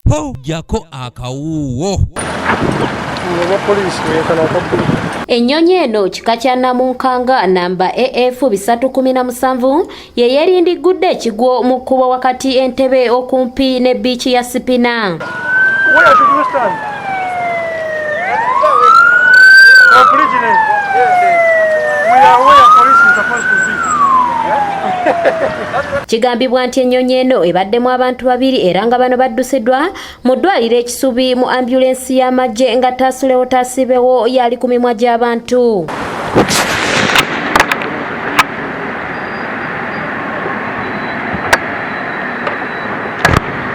po jako akawuwo. Ennyonyi eno kika kya namunkanga namba AF 317 ye yeerindigudde ekigwo mu kkubo wakati Entebbe okumpi ne biici ya Sipina. Where should you stand? We are where police is supposed to be. Kigambibwa nti ennyonyi eno ebaddemu abantu babiri era nga bano baddusiddwa mu ddwaliro ekisubi mu ambulensi y'amagye nga taasulewo taasibewo yali ku mimwa gy'abantu.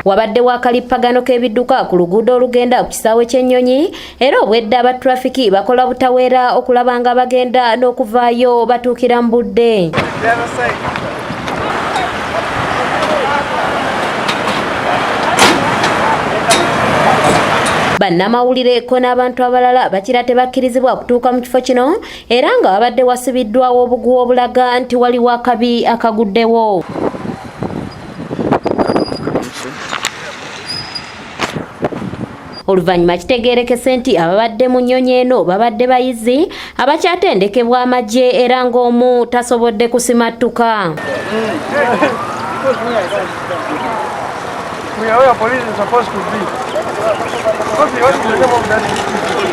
Wabaddewo akalippagano k'ebidduka ku luguudo olugenda ku kisaawe ky'ennyonyi era obwedda aba trafiki bakola butaweera okulaba nga bagenda n'okuvaayo batuukira mu budde. Bannamawulire ko n'abantu abalala bakira tebakkirizibwa kutuuka mu kifo kino era nga wabadde wasibiddwawo obuguwa obulaga nti waliwo akabi akaguddewo. Oluvannyuma kitegeerekese nti ababadde mu nnyonyi eno babadde bayizi abakyatendekebwa amagye era ng'omu tasobodde kusimattuka. We are where police is supposed to be. What is the name of that?